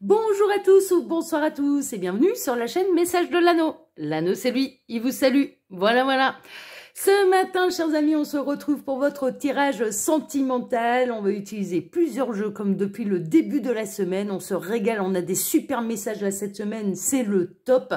Bonjour à tous ou bonsoir à tous et bienvenue sur la chaîne Message de l'Anneau. L'Anneau c'est lui, il vous salue. Voilà. Ce matin, chers amis, on se retrouve pour votre tirage sentimental. On va utiliser plusieurs jeux comme depuis le début de la semaine. On se régale, on a des super messages là cette semaine, c'est le top.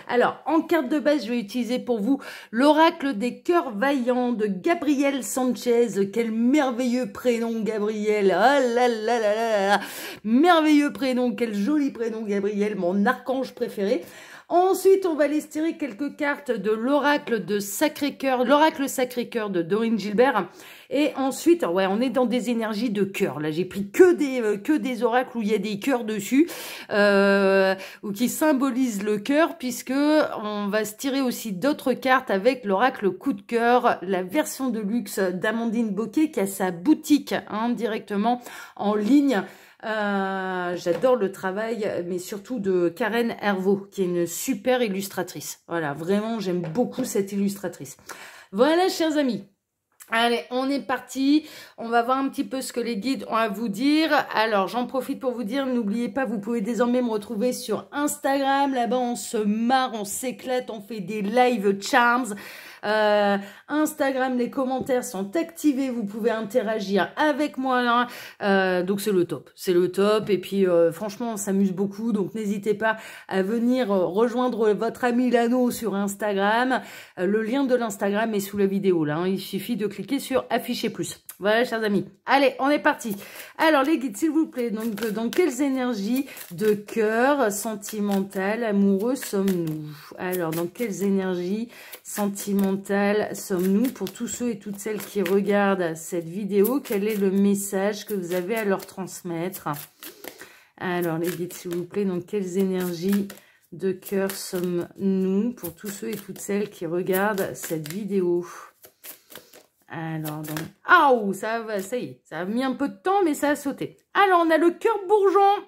Alors, en carte de base, je vais utiliser pour vous l'oracle des cœurs vaillants de Gabriel Sanchez. Quel merveilleux prénom, Gabriel. Ah là là là là là. Merveilleux prénom, quel joli prénom, Gabriel, mon archange préféré. Ensuite, on va aller se tirer quelques cartes de l'oracle de Sacré-Cœur, l'oracle Sacré-Cœur de Dorine Gilbert. Et ensuite, ouais, on est dans des énergies de cœur. Là, j'ai pris que des oracles où il y a des cœurs dessus, ou qui symbolisent le cœur, puisque on va se tirer aussi d'autres cartes avec l'oracle coup de cœur, la version de luxe d'Amandine Bocquet qui a sa boutique directement en ligne. J'adore le travail, mais surtout de Karen Hervaux, qui est une super illustratrice. Voilà, vraiment, j'aime beaucoup cette illustratrice. Voilà, chers amis. Allez, on est parti. On va voir un petit peu ce que les guides ont à vous dire. Alors, j'en profite pour vous dire, n'oubliez pas, vous pouvez désormais me retrouver sur Instagram. Là-bas, on se marre, on s'éclate, on fait des live charms. Instagram, les commentaires sont activés, vous pouvez interagir avec moi là. Donc c'est le top. Et puis franchement, on s'amuse beaucoup, donc n'hésitez pas à venir rejoindre votre ami Lano sur Instagram. Le lien de l'Instagram est sous la vidéo là. Il suffit de cliquer sur afficher plus. Voilà, chers amis. Allez, on est parti. Alors les guides, s'il vous plaît, donc dans quelles énergies de cœur sentimental, amoureux sommes-nous? Alors, dans quelles énergies sentimentales sommes-nous pour tous ceux et toutes celles qui regardent cette vidéo? Quel est le message que vous avez à leur transmettre? Alors, les guides, s'il vous plaît, dans quelles énergies de cœur sommes-nous pour tous ceux et toutes celles qui regardent cette vidéo? Alors, donc... Ah, ça y est, ça a mis un peu de temps, mais ça a sauté. Alors, on a le cœur bourgeon.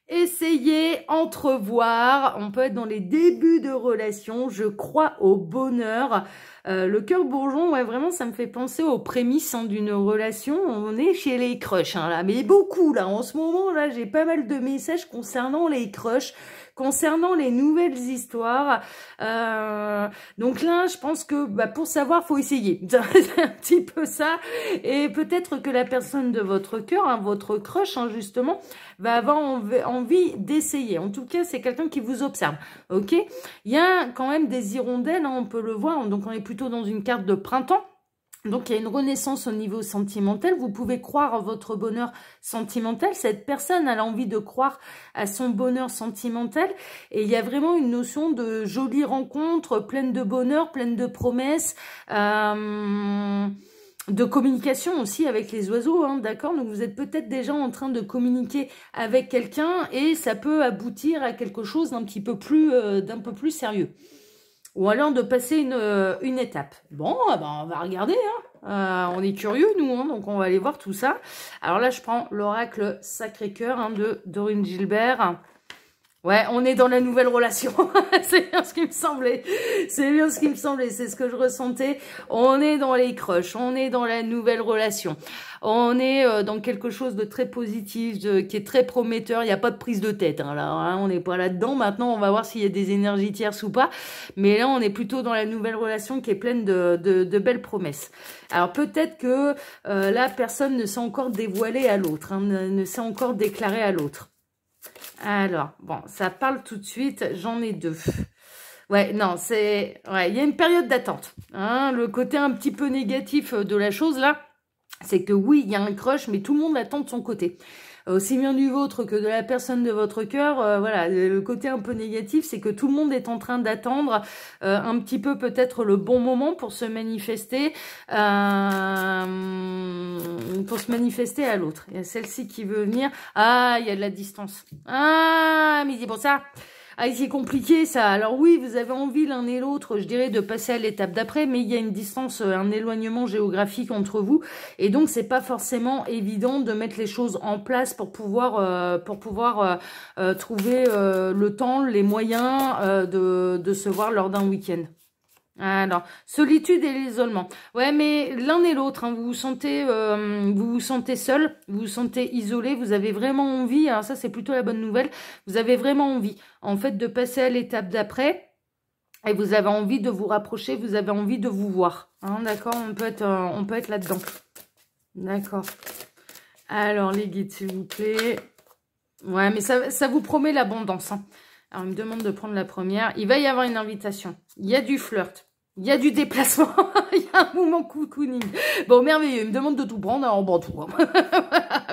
Essayez, entrevoir, on peut être dans les débuts de relation, je crois au bonheur. Le cœur bourgeon, ouais, vraiment, ça me fait penser aux prémices d'une relation. On est chez les crushs, là, mais beaucoup, là, en ce moment, là, j'ai pas mal de messages concernant les crushs, concernant les nouvelles histoires. Donc là, je pense que pour savoir, faut essayer. C'est un petit peu ça. Et peut-être que la personne de votre cœur, votre crush, justement, va avoir envie d'essayer. En tout cas, c'est quelqu'un qui vous observe. Ok? Il y a quand même des hirondelles, on peut le voir. Donc, on est plutôt dans une carte de printemps. Donc, il y a une renaissance au niveau sentimental. Vous pouvez croire à votre bonheur sentimental. Cette personne, elle a envie de croire à son bonheur sentimental. Et il y a vraiment une notion de jolie rencontre, pleine de bonheur, pleine de promesses, de communication aussi avec les oiseaux, d'accord? Donc, vous êtes peut-être déjà en train de communiquer avec quelqu'un et ça peut aboutir à quelque chose d'un peu plus sérieux. Ou alors de passer une étape. Bon, on va regarder. On est curieux, nous, donc on va aller voir tout ça. Alors là, je prends l'oracle Sacré-Cœur de Dorine Gilbert. Ouais, on est dans la nouvelle relation. C'est bien ce qui me semblait. C'est bien ce qui me semblait. C'est ce que je ressentais. On est dans les crushs. On est dans la nouvelle relation. On est dans quelque chose de très positif, qui est très prometteur. Il n'y a pas de prise de tête. Là, on n'est pas là-dedans. Maintenant, on va voir s'il y a des énergies tierces ou pas. Mais là, on est plutôt dans la nouvelle relation qui est pleine de belles promesses. Alors, peut-être que la personne ne s'est encore dévoilée à l'autre, ne s'est encore déclarée à l'autre. Alors, bon, ça parle tout de suite, j'en ai deux. Ouais, non, c'est... Ouais, il y a une période d'attente. Le côté un petit peu négatif de la chose, là, c'est que oui, il y a un crush, mais tout le monde attend de son côté. Aussi bien du vôtre que de la personne de votre cœur, voilà, le côté un peu négatif, c'est que tout le monde est en train d'attendre un petit peu peut-être le bon moment pour se manifester à l'autre. Il y a celle-ci qui veut venir. Ah, il y a de la distance. Ah, mais c'est pour ça. Ah, c'est compliqué ça. Alors oui, vous avez envie l'un et l'autre, je dirais, de passer à l'étape d'après, mais il y a une distance, un éloignement géographique entre vous, et donc c'est pas forcément évident de mettre les choses en place pour pouvoir trouver le temps, les moyens de se voir lors d'un week-end. Alors, solitude et l'isolement. Ouais, mais l'un et l'autre, hein, vous vous sentez seul, vous vous sentez isolé, vous avez vraiment envie, alors ça c'est plutôt la bonne nouvelle, vous avez vraiment envie, en fait, de passer à l'étape d'après, et vous avez envie de vous rapprocher, vous avez envie de vous voir. Hein, d'accord, on peut être là-dedans. D'accord. Alors, les guides, s'il vous plaît. Ouais, mais ça vous promet l'abondance, hein. Alors, il me demande de prendre la première. Il va y avoir une invitation. Il y a du flirt. Il y a du déplacement. Il y a un moment cocooning. Bon, merveilleux. Il me demande de tout prendre. Alors, bon, tout. Hein.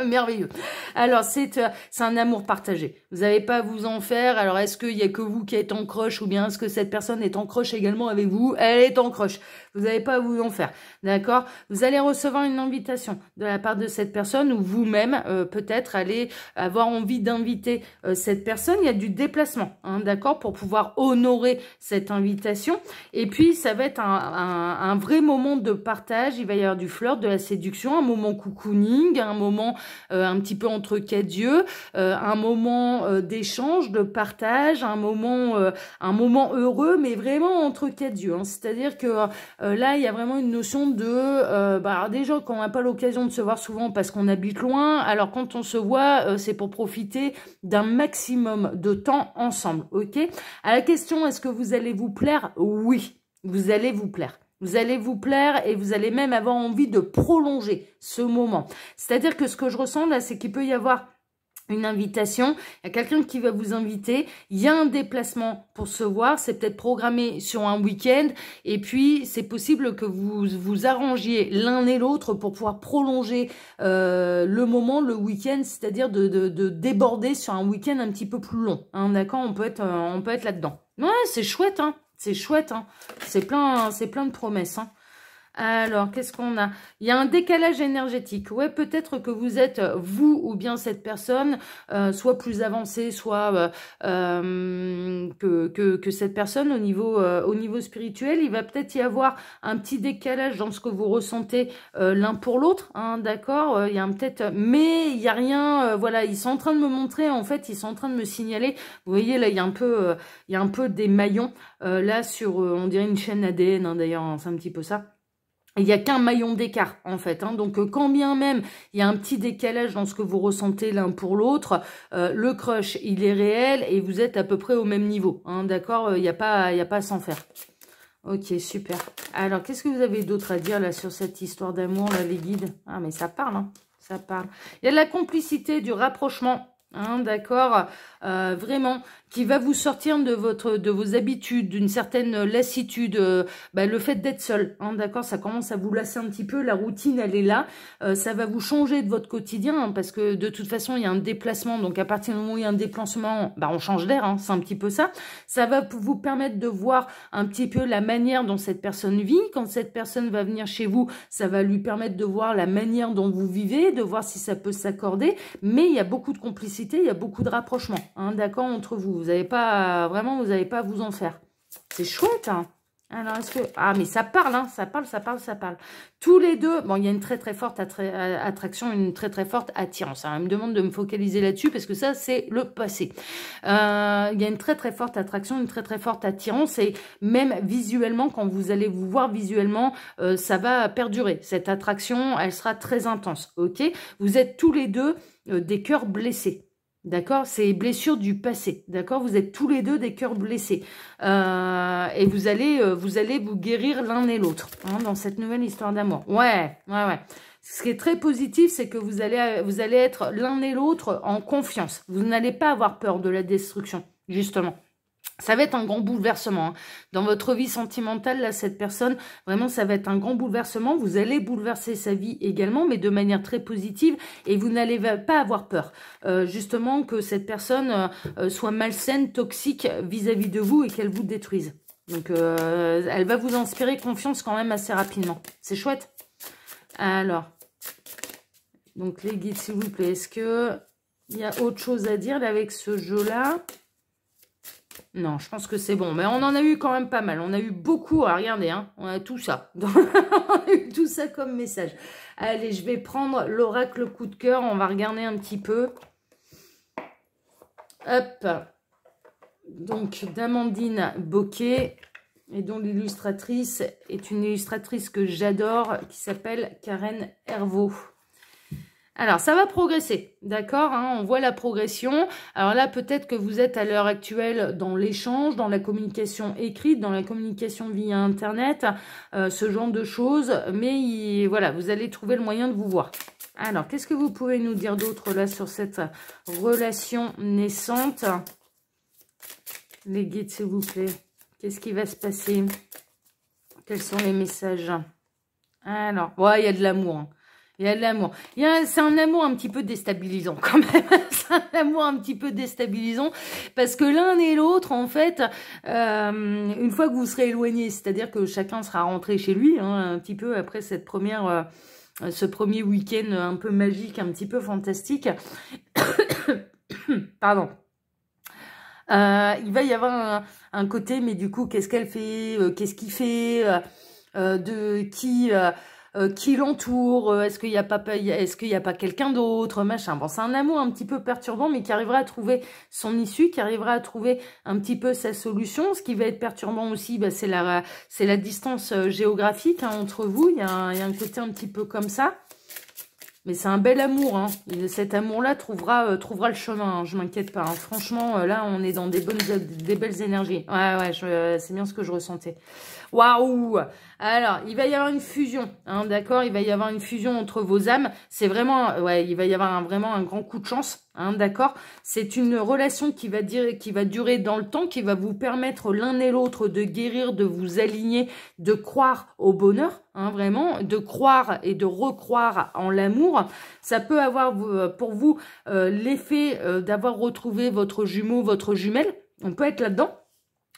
Merveilleux. Alors, c'est un amour partagé. Vous n'avez pas à vous en faire. Alors, est-ce qu'il n'y a que vous qui êtes en crush ou bien est-ce que cette personne est en crush également avec vous? Elle est en crush. Vous n'avez pas à vous en faire. D'accord? Vous allez recevoir une invitation de la part de cette personne ou vous-même, peut-être, allez avoir envie d'inviter cette personne. Il y a du déplacement, hein, d'accord? Pour pouvoir honorer cette invitation. Et puis, ça va être un vrai moment de partage. Il va y avoir du flirt, de la séduction, un moment cocooning, un moment un petit peu entre quatre yeux, un moment d'échange, de partage, un moment heureux, mais vraiment entre quatre yeux. Hein. C'est-à-dire que là, il y a vraiment une notion de... déjà, quand on n'a pas l'occasion de se voir souvent parce qu'on habite loin, alors quand on se voit, c'est pour profiter d'un maximum de temps ensemble, ok? À la question, est-ce que vous allez vous plaire? Oui. Vous allez vous plaire. Vous allez vous plaire et vous allez même avoir envie de prolonger ce moment. C'est-à-dire que ce que je ressens là, c'est qu'il peut y avoir une invitation, il y a quelqu'un qui va vous inviter, il y a un déplacement pour se voir, c'est peut-être programmé sur un week-end et puis c'est possible que vous vous arrangiez l'un et l'autre pour pouvoir prolonger le moment, le week-end, c'est-à-dire de déborder sur un week-end un petit peu plus long. Hein, d'accord, on peut être là-dedans. Ouais, c'est chouette, hein. C'est chouette, hein. C'est plein de promesses, hein. Alors, qu'est-ce qu'on a? Il y a un décalage énergétique. Ouais, peut-être que vous êtes, vous ou bien cette personne, soit plus avancée, soit que cette personne au niveau spirituel. Il va peut-être y avoir un petit décalage dans ce que vous ressentez l'un pour l'autre, hein, d'accord? Il y a peut-être, mais il y a rien. Voilà, ils sont en train de me montrer. En fait, ils sont en train de me signaler. Vous voyez là, il y a un peu des maillons là sur, on dirait une chaîne ADN. Hein, d'ailleurs, hein, c'est un petit peu ça. Il n'y a qu'un maillon d'écart, en fait. Hein. Donc, quand bien même il y a un petit décalage dans ce que vous ressentez l'un pour l'autre, le crush, il est réel et vous êtes à peu près au même niveau. Hein, d'accord? Il n'y a pas à s'en faire. Ok, super. Alors, qu'est-ce que vous avez d'autre à dire là sur cette histoire d'amour, là, les guides? Ah, mais ça parle, hein. Ça parle. Il y a de la complicité, du rapprochement. Hein, d'accord, vraiment, qui va vous sortir de vos habitudes, d'une certaine lassitude, le fait d'être seul, hein, d'accord, ça commence à vous lasser un petit peu, la routine elle est là, ça va vous changer de votre quotidien, hein, parce que de toute façon il y a un déplacement, donc à partir du moment où il y a un déplacement, on change d'air, hein, c'est un petit peu ça, ça va vous permettre de voir un petit peu la manière dont cette personne vit, quand cette personne va venir chez vous, ça va lui permettre de voir la manière dont vous vivez, de voir si ça peut s'accorder, mais il y a beaucoup de complicité, il y a beaucoup de rapprochement, hein, d'accord, entre vous. Vous n'avez pas, vraiment, vous n'avez pas à vous en faire. C'est chouette, hein. Alors, est-ce que... Ah, mais ça parle, hein, ça parle. Tous les deux, bon, il y a une très, très forte attraction, une très, très forte attirance. Hein. Elle me demande de me focaliser là-dessus parce que ça, c'est le passé. Il y a une très, très forte attraction, une très, très forte attirance et même visuellement, quand vous allez vous voir visuellement, ça va perdurer. Cette attraction, elle sera très intense, ok? Vous êtes tous les deux des cœurs blessés. D'accord, c'est blessures du passé. D'accord, vous êtes tous les deux des cœurs blessés et vous allez vous guérir l'un et l'autre hein, dans cette nouvelle histoire d'amour. Ouais. Ce qui est très positif, c'est que vous allez être l'un et l'autre en confiance. Vous n'allez pas avoir peur de la destruction, justement. Ça va être un grand bouleversement. Hein. Dans votre vie sentimentale, là, cette personne, vraiment, ça va être un grand bouleversement. Vous allez bouleverser sa vie également, mais de manière très positive. Et vous n'allez pas avoir peur, justement, que cette personne soit malsaine, toxique vis-à-vis de vous et qu'elle vous détruise. Donc, elle va vous inspirer confiance quand même assez rapidement. C'est chouette. Alors, donc les guides, s'il vous plaît, est-ce qu'il y a autre chose à dire là, avec ce jeu-là ? Non, je pense que c'est bon. Mais on en a eu quand même pas mal. On a eu beaucoup. Regardez, hein, on a tout ça. On a eu tout ça comme message. Allez, je vais prendre l'oracle coup de cœur. On va regarder un petit peu. Hop. Donc, d'Amandine Bocquet. et dont l'illustratrice est une illustratrice que j'adore, qui s'appelle Karen Hervaux. Alors, ça va progresser, d'accord, hein, on voit la progression. Alors là, peut-être que vous êtes à l'heure actuelle dans l'échange, dans la communication écrite, dans la communication via Internet, ce genre de choses. Mais voilà, vous allez trouver le moyen de vous voir. Alors, qu'est-ce que vous pouvez nous dire d'autre là sur cette relation naissante? Les guides, s'il vous plaît. Qu'est-ce qui va se passer? Quels sont les messages? Alors, ouais, il y a de l'amour, hein. Il y a de l'amour. C'est un amour un petit peu déstabilisant quand même. C'est un amour un petit peu déstabilisant parce que l'un et l'autre, en fait, une fois que vous serez éloignés, c'est-à-dire que chacun sera rentré chez lui, hein, un petit peu après cette première, ce premier week-end un peu magique, un petit peu fantastique. Pardon. Il va y avoir un côté, mais du coup, qu'est-ce qu'elle fait, qu'est-ce qu'il fait, de qui l'entoure, est-ce qu'il n'y a pas quelqu'un d'autre, machin. Bon, c'est un amour un petit peu perturbant, mais qui arrivera à trouver son issue, qui arrivera à trouver un petit peu sa solution. Ce qui va être perturbant aussi, bah, c'est la distance géographique, hein, entre vous. Il y a un côté un petit peu comme ça. Mais c'est un bel amour, hein. Cet amour-là trouvera le chemin, hein. Je m'inquiète pas, hein. Franchement, là, on est dans des belles énergies. Ouais, c'est bien ce que je ressentais. Waouh! Alors, il va y avoir une fusion, hein, d'accord? Il va y avoir une fusion entre vos âmes. C'est vraiment, ouais, il va y avoir vraiment un grand coup de chance, hein, d'accord? C'est une relation qui va durer dans le temps, qui va vous permettre l'un et l'autre de guérir, de vous aligner, de croire au bonheur, hein, vraiment, de croire et de recroire en l'amour. Ça peut avoir pour vous l'effet d'avoir retrouvé votre jumeau, votre jumelle. On peut être là-dedans.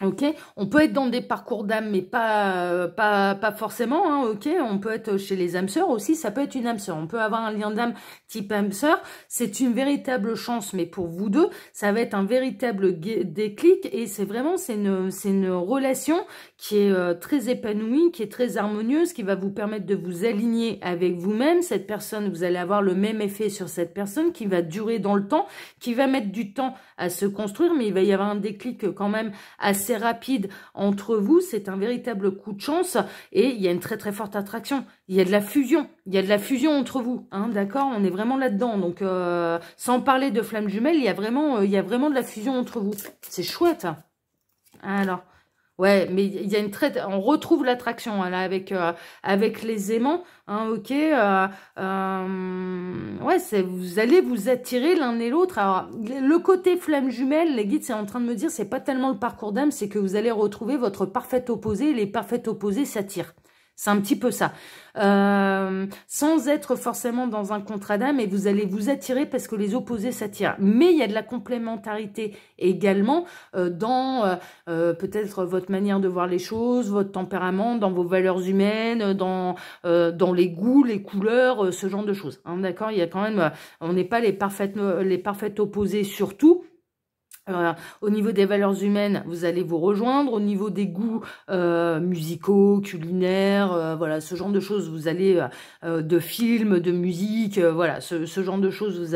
Ok, on peut être dans des parcours d'âme, mais pas forcément, hein, ok, on peut être chez les âmes sœurs aussi, ça peut être une âme sœur, on peut avoir un lien d'âme type âme sœur, c'est une véritable chance, mais pour vous deux, ça va être un véritable déclic, et c'est une relation qui est très épanouie, qui est très harmonieuse, qui va vous permettre de vous aligner avec vous-même. Cette personne, vous allez avoir le même effet sur cette personne, qui va durer dans le temps, qui va mettre du temps à se construire, mais il va y avoir un déclic quand même assez rapide entre vous. C'est un véritable coup de chance, et il y a une très très forte attraction. Il y a de la fusion, entre vous, hein, d'accord? On est vraiment là-dedans. Donc, sans parler de flamme jumelle, il y a vraiment de la fusion entre vous. C'est chouette. Alors, ouais, mais il y a on retrouve l'attraction là avec les aimants, hein, ok. Ouais, vous allez vous attirer l'un et l'autre. Alors, le côté flamme jumelle, les guides, c'est en train de me dire, c'est pas tellement le parcours d'âme, c'est que vous allez retrouver votre parfait opposé. Et les parfaits opposés s'attirent. C'est un petit peu ça. Sans être forcément dans un contrat d'âme, et vous allez vous attirer parce que les opposés s'attirent. Mais il y a de la complémentarité également dans peut-être votre manière de voir les choses, votre tempérament, dans vos valeurs humaines, dans les goûts, les couleurs, ce genre de choses. Hein, d'accord? Il y a quand même, on n'est pas les parfaits opposés surtout. Au niveau des valeurs humaines, vous allez vous rejoindre. Au niveau des goûts musicaux, culinaires, voilà, ce genre de choses, vous allez de films, de musique, voilà, ce genre de choses, vous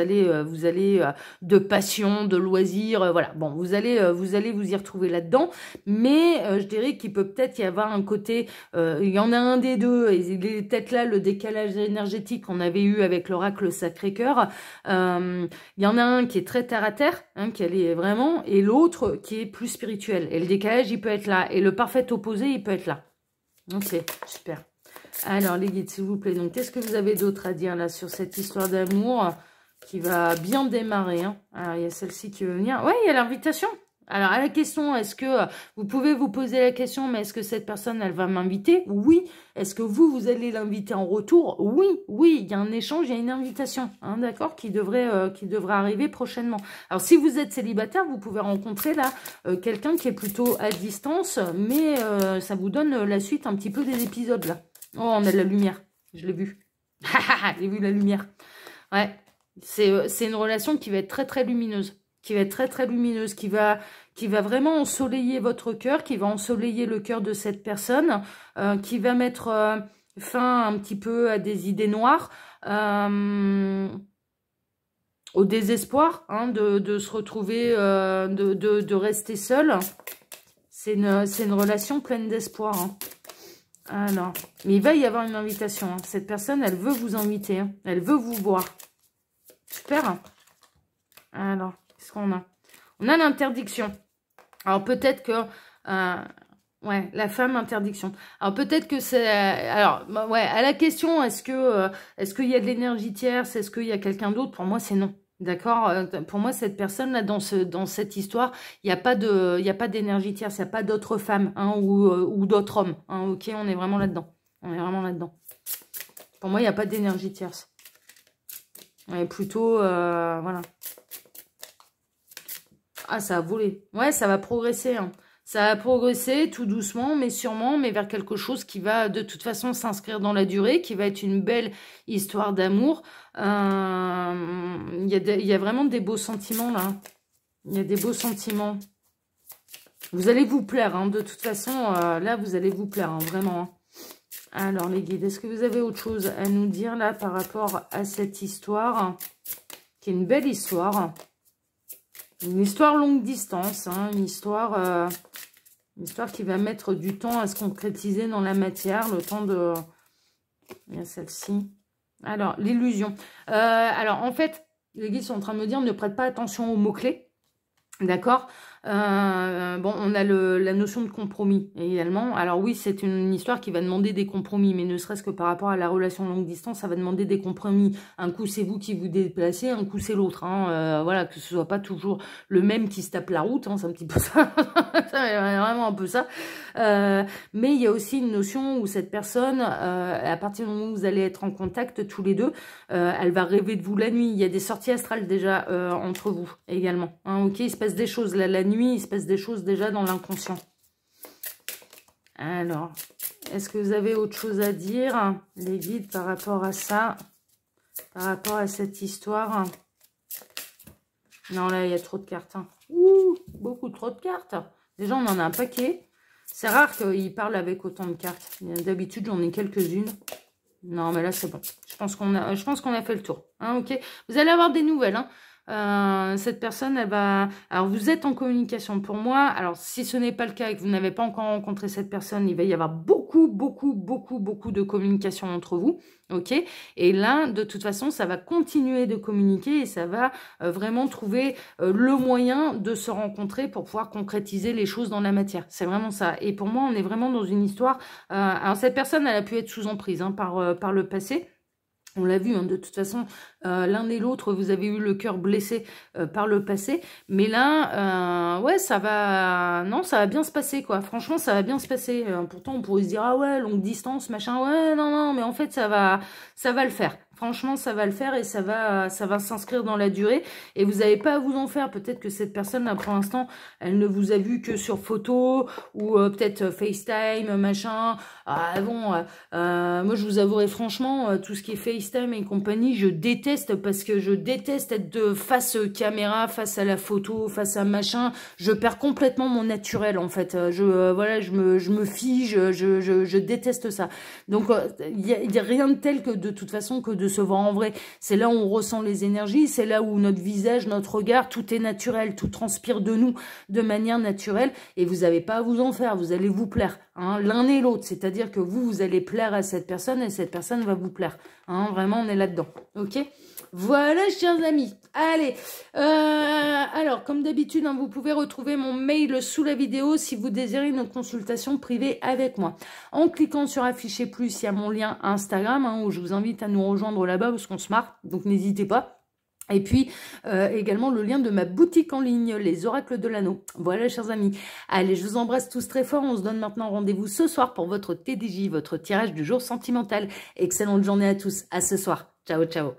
allez de passion, de loisirs, voilà. Bon, vous allez vous y retrouver là-dedans, mais je dirais qu'il peut peut-être y avoir un côté, il y en a un des deux, et il est peut-être là le décalage énergétique qu'on avait eu avec l'oracle Sacré-Cœur. Il y en a un qui est très terre à terre, hein, qui est vraiment, et l'autre qui est plus spirituel. Et le décalage, il peut être là. Et le parfait opposé, il peut être là. Ok, super. Alors, les guides, s'il vous plaît. Donc, qu'est-ce que vous avez d'autre à dire là sur cette histoire d'amour qui va bien démarrer, hein? Alors, il y a celle-ci qui veut venir. Ouais, il y a l'invitation. Alors, à la question, est-ce que vous pouvez vous poser la question, mais est-ce que cette personne, elle va m'inviter? Oui. Est-ce que vous allez l'inviter en retour? Oui, oui, il y a un échange, il y a une invitation, hein, d'accord, qui devrait arriver prochainement. Alors, si vous êtes célibataire, vous pouvez rencontrer là quelqu'un qui est plutôt à distance, mais ça vous donne la suite un petit peu des épisodes là. Oh, on a de la lumière, je l'ai vu. J'ai vu la lumière. Ouais, c'est une relation qui va être très très lumineuse. Qui va être très très lumineuse, qui va vraiment ensoleiller votre cœur, qui va ensoleiller le cœur de cette personne, qui va mettre fin un petit peu à des idées noires, au désespoir, hein, de se retrouver, de rester seul. C'est une relation pleine d'espoir. Hein. Alors, mais il va y avoir une invitation. Hein. Cette personne, elle veut vous inviter. Hein. Elle veut vous voir. Super. Alors, qu'est-ce qu'on a? On a l'interdiction. Alors, peut-être que... ouais, la femme, interdiction. Alors, peut-être que c'est... alors, ouais, à la question, est-ce qu'il y a de l'énergie tierce? Est-ce qu'il y a quelqu'un d'autre? Pour moi, c'est non. D'accord? Pour moi, cette personne-là, dans cette histoire, il n'y a pas d'énergie tierce, il n'y a pas d'autres femmes hein, ou d'autres hommes. Hein, ok, on est vraiment là-dedans. On est vraiment là-dedans. Pour moi, il n'y a pas d'énergie tierce. Ouais, plutôt, voilà. Ah, ça a volé. Ouais, ça va progresser. Hein. Ça va progresser tout doucement, mais sûrement, mais vers quelque chose qui va de toute façon s'inscrire dans la durée, qui va être une belle histoire d'amour. Il y a vraiment des beaux sentiments là. Il y a des beaux sentiments. Vous allez vous plaire, hein. De toute façon, là, vous allez vous plaire, hein, vraiment. Hein. Alors, les guides, est-ce que vous avez autre chose à nous dire là par rapport à cette histoire, qui est une belle histoire? Une histoire longue distance, hein, une histoire qui va mettre du temps à se concrétiser dans la matière, le temps de... Il y a celle-ci. Alors, l'illusion. Alors, en fait, les guides sont en train de me dire, ne prête pas attention aux mots-clés. D'accord? Bon, on a la notion de compromis également. Alors oui, c'est une histoire qui va demander des compromis, mais ne serait-ce que par rapport à la relation longue distance, ça va demander des compromis. Un coup, c'est vous qui vous déplacez, un coup, c'est l'autre. Hein. Voilà, que ce soit pas toujours le même qui se tape la route, hein, c'est un petit peu ça. C'est vraiment un peu ça. Mais il y a aussi une notion où cette personne, à partir du moment où vous allez être en contact tous les deux, elle va rêver de vous la nuit. Il y a des sorties astrales déjà entre vous également. Hein, ok, il se passe des choses là, la nuit, il se passe des choses déjà dans l'inconscient. Alors, est-ce que vous avez autre chose à dire, les guides, par rapport à ça, par rapport à cette histoire? Non, là, il y a trop de cartes. Hein. Ouh, beaucoup trop de cartes. Déjà, on en a un paquet. C'est rare qu'ils parlent avec autant de cartes. D'habitude, j'en ai quelques-unes. Non, mais là, c'est bon. Je pense qu'on a fait le tour. Hein, ok. Vous allez avoir des nouvelles, hein. Cette personne, elle va... Alors, vous êtes en communication pour moi. Alors, si ce n'est pas le cas et que vous n'avez pas encore rencontré cette personne, il va y avoir beaucoup de communication entre vous. Ok? Et là, de toute façon, ça va continuer de communiquer et ça va vraiment trouver le moyen de se rencontrer pour pouvoir concrétiser les choses dans la matière. C'est vraiment ça. Et pour moi, on est vraiment dans une histoire... alors, cette personne, elle a pu être sous emprise hein, par le passé. On l'a vu, hein, de toute façon, l'un et l'autre, vous avez eu le cœur blessé par le passé. Mais là, ouais, ça va bien se passer, quoi. Franchement, ça va bien se passer. Pourtant, on pourrait se dire, ah ouais, longue distance, machin. Ouais, non, mais en fait, ça va le faire. Franchement, ça va le faire et ça va s'inscrire dans la durée. Et vous n'avez pas à vous en faire. Peut-être que cette personne-là, pour l'instant, elle ne vous a vu que sur photo ou peut-être FaceTime, machin. Ah bon, moi, je vous avouerai franchement, tout ce qui est FaceTime et compagnie, je déteste parce que je déteste être de face caméra, face à la photo, face à machin. Je perds complètement mon naturel, en fait. Voilà, je me fige, je déteste ça. Donc, il y a rien de tel que de toute façon que de se voir en vrai. C'est là où on ressent les énergies, c'est là où notre visage, notre regard, tout est naturel, tout transpire de nous de manière naturelle et vous n'avez pas à vous en faire, vous allez vous plaire, hein, l'un et l'autre, c'est-à-dire que vous allez plaire à cette personne et cette personne va vous plaire, hein, vraiment on est là-dedans, ok? Voilà, chers amis. Allez, alors, comme d'habitude, hein, vous pouvez retrouver mon mail sous la vidéo si vous désirez une consultation privée avec moi. En cliquant sur afficher plus, il y a mon lien Instagram hein, où je vous invite à nous rejoindre là-bas parce qu'on se marre, donc n'hésitez pas. Et puis, également le lien de ma boutique en ligne, les oracles de l'anneau. Voilà, chers amis. Allez, je vous embrasse tous très fort. On se donne maintenant rendez-vous ce soir pour votre TDJ, votre tirage du jour sentimental. Excellente journée à tous. À ce soir. Ciao, ciao.